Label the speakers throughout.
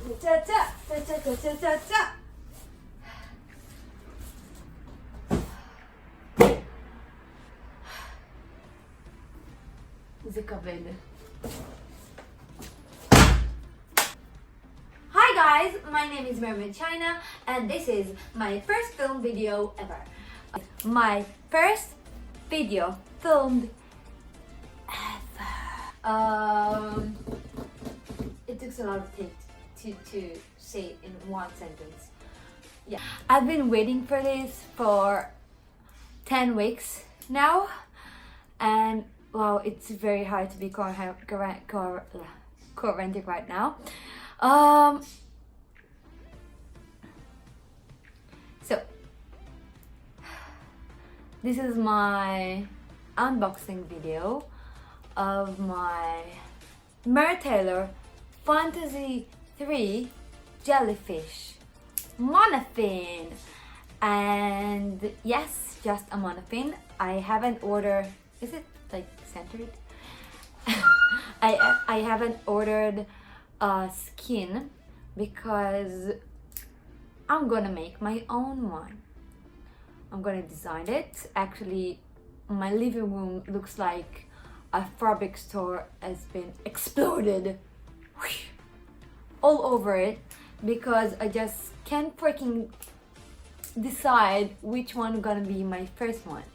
Speaker 1: זה כבד. Hi guys, my name is Mermaid China and this is my first film video ever. My first video filmed ever. It took a lot of things to say in one sentence. Yeah, I've been waiting for this for 10 weeks now, and wow, it's very hard to be current right now. So this is my unboxing video of my mertailor Fantasea 3 jellyfish monofin, and yes, just a monofin. I haven't ordered, is it like centered? I haven't ordered a skin because I'm gonna make my own one. I'm gonna design it. Actually, my living room looks like a fabric store has been exploded all over it because I just can't freaking decide which one gonna be my first one.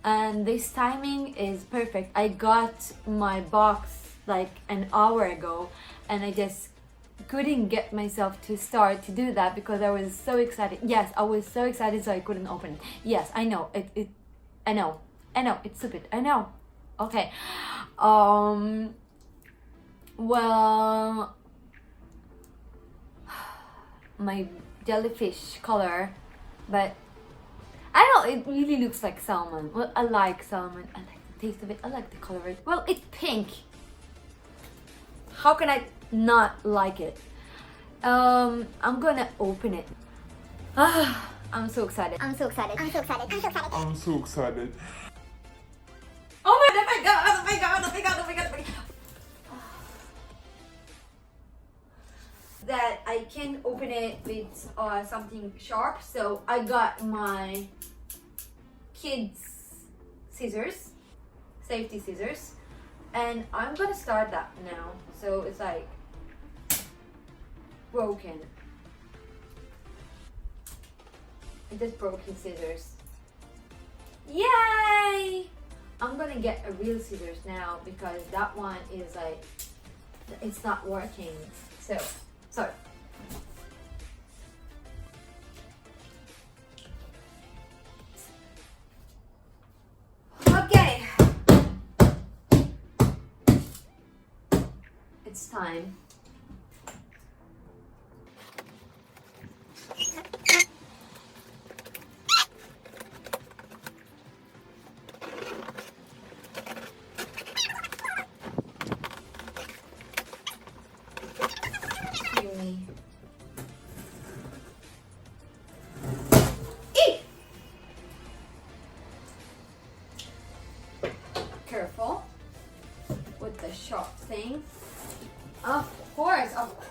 Speaker 1: And this timing is perfect. I got my box like an hour ago and I just couldn't get myself to start to do that because I was so excited. Yes, I was so excited so I couldn't open it. Yes, I know. I know, it's stupid. I know. Okay. Well, my jellyfish color, but I don't know, it really looks like salmon. Well, I like salmon. I like the taste of it. I like the color of it. Well, it's pink. How can I not like it? I'm gonna open it. I'm so excited.
Speaker 2: I'm so excited. I'm so excited. I'm so excited.
Speaker 3: I'm so excited.
Speaker 1: Oh my god, oh my god, oh my god, oh my god, oh my god, oh my god. That I can open it with something sharp, so I got my kids scissors, safety scissors, and I'm gonna start that now. So it's like broken. I just broke his scissors. Yay! I'm gonna get a real scissors now because that one is like, it's not working. So okay, it's time. Careful with the sharp thing. Of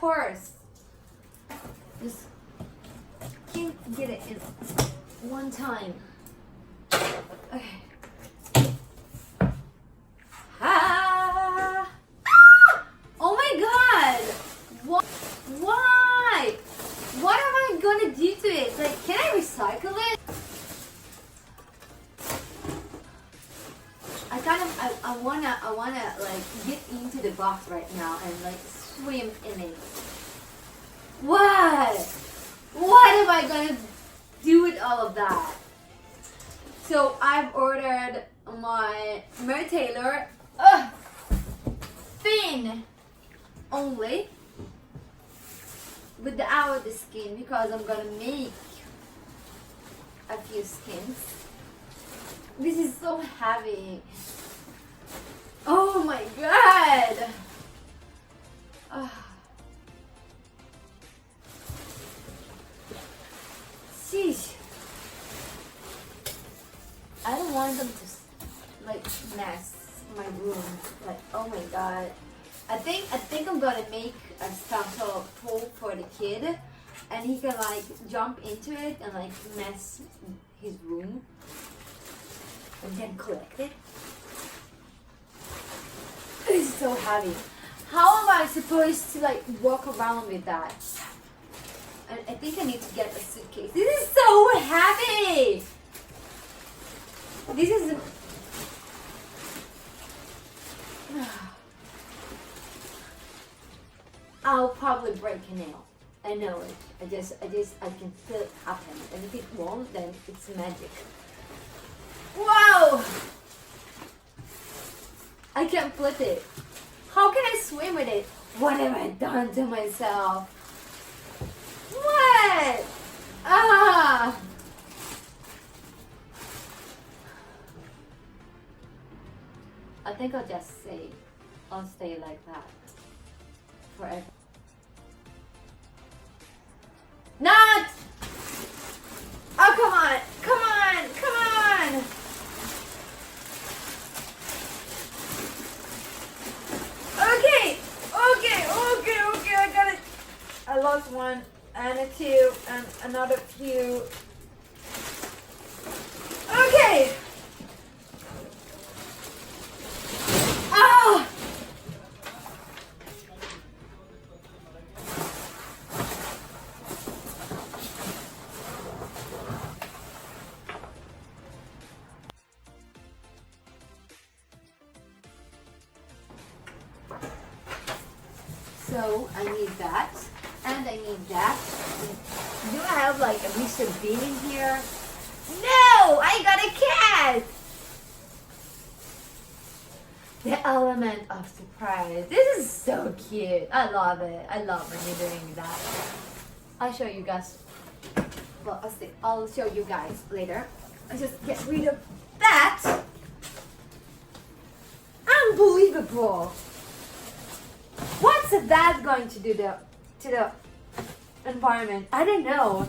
Speaker 1: course. Just can't get it in one time. Okay. Oh my god! What? Why? What am I gonna do to it? Like, can I recycle it? I wanna like get into the box right now and like swim in it. What am I gonna do with all of that? So I've ordered my mertailor fin only without the skin because I'm gonna make a few skins. This is so heavy. Oh my god! Sheesh. I don't want them to like mess my room. Like, oh my god. I think I'm gonna make a special pool for the kid, and he can like jump into it and like mess his room, and then collect it. It's so heavy. How am I supposed to like walk around with that? And I think I need to get a suitcase. This is so heavy. This is. I'll probably break a nail. I know it. I can feel it happen. And if it won't, then it's magic. Wow! I can't flip it. How can I swim with it? What have I done to myself? What? Ah! I think I'll stay like that forever. Not! Oh, come on! Come on! Come on! Okay! I got it! I lost one, and a two, and another few. Okay! Ah! So I need that, and I need that. Do I have like a Mr. Bean in here? No! I got a cat! The element of surprise. This is so cute. I love it. I love when you're doing that. I'll show you guys. Well, I'll show you guys later. I just get rid of that. Unbelievable. What's that going to do to the environment? I don't know.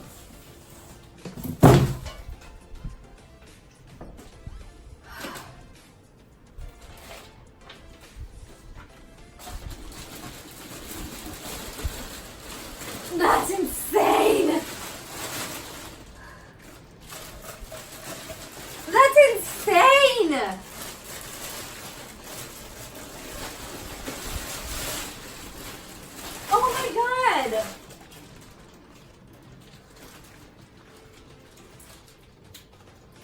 Speaker 1: That's insane! That's insane! Oh my god!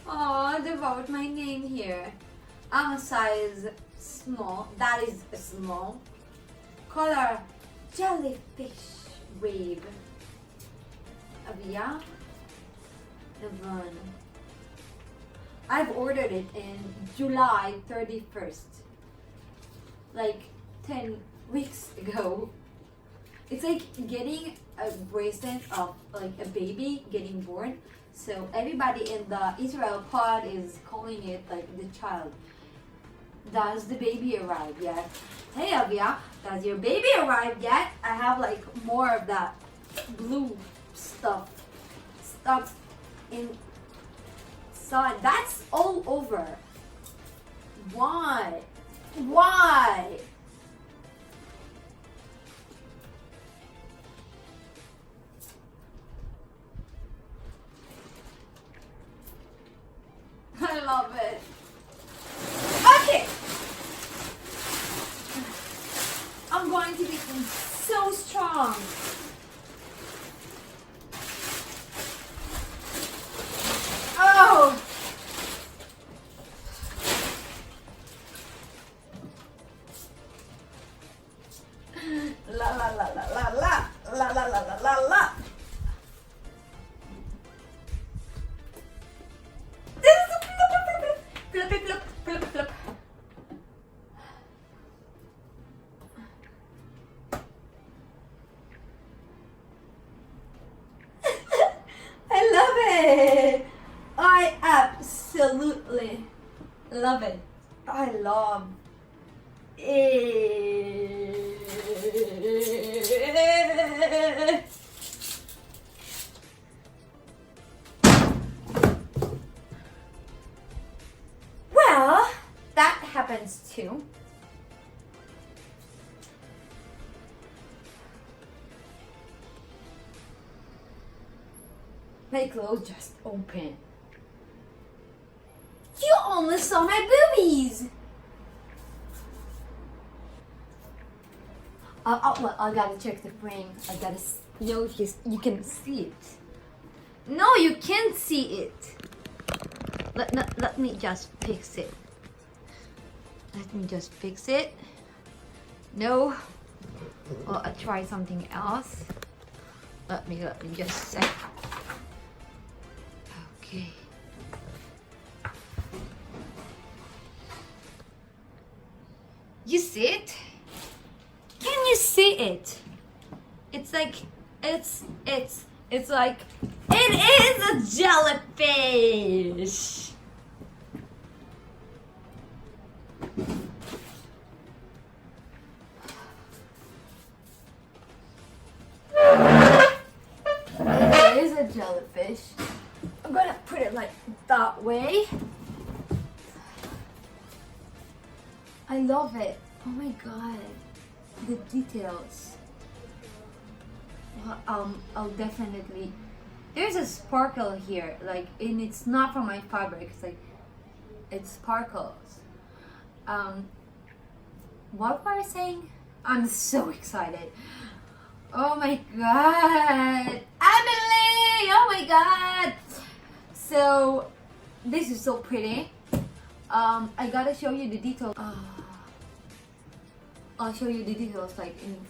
Speaker 1: Oh, they wrote my name here. I'm a size small. That is a small. Color jellyfish. Wave. Avia. Devon. I've ordered it in July 31st. Like 10 weeks ago. It's like getting a bracelet of like a baby getting born. So everybody in the Israel pod is calling it like the child. Does the baby arrive yet? Hey Avia, does your baby arrive yet? I have like more of that blue stuff inside. That's all over. Why? Why? I love it. Okay. I'm going to become so strong. Oh. La la la la la la la la la la la. Flip, flip, flip, flip. I love it. I absolutely love it. I love it. Well, that happens too. my clothes just open. You almost saw my boobies! Well, I gotta check the frame. I gotta know if you can see it. No, you can't see it. Let me just fix it. Let me just fix it. No. Well, I'll try something else. Let me just say. Okay. You see it? Can you see it? It's like it's like it is a jellyfish. It is a jellyfish. I'm gonna put it like that way. I love it. Oh my god. The details. Well, I'll definitely. There's a sparkle here, like, and it's not from my fabric. It's like it sparkles. What were I saying? I'm so excited. Oh my god, Emily! Oh my god! So this is so pretty. I gotta show you the details. I'll show you the details like in.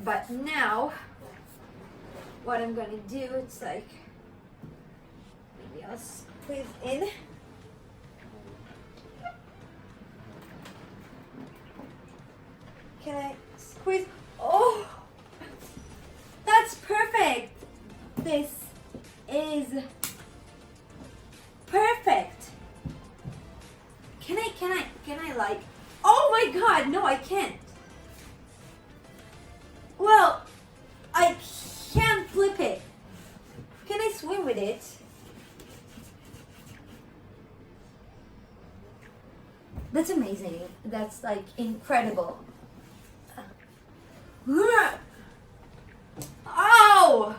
Speaker 1: But now, what I'm gonna do, it's like, maybe I'll squeeze in. Can I squeeze? Oh, that's perfect. This is perfect. Can I like, oh my god, no, I can't. Well, I can't flip it. Can I swim with it? That's amazing. That's like incredible. Oh!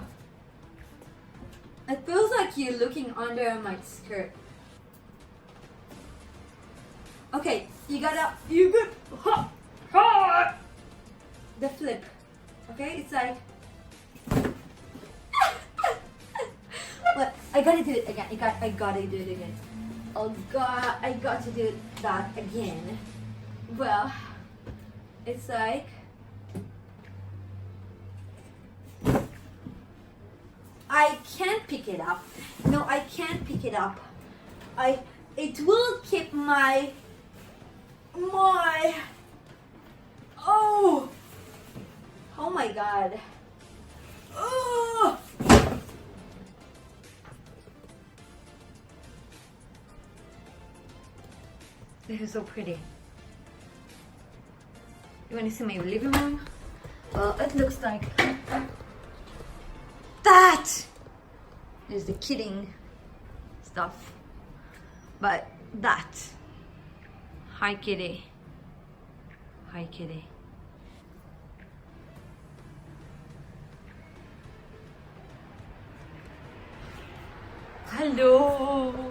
Speaker 1: It feels like you're looking under my skirt. Okay, you good. The flip. Okay, it's like. But I gotta do it again. I gotta do it again. Oh god, I got to do that again. Well, it's like. I can't pick it up. No, I can't pick it up. It will keep my oh my god. Oh, this is so pretty. You want to see my living room? Well, it looks like that. There's the kidding stuff, but that. Hi kitty. Hi kitty. Hello.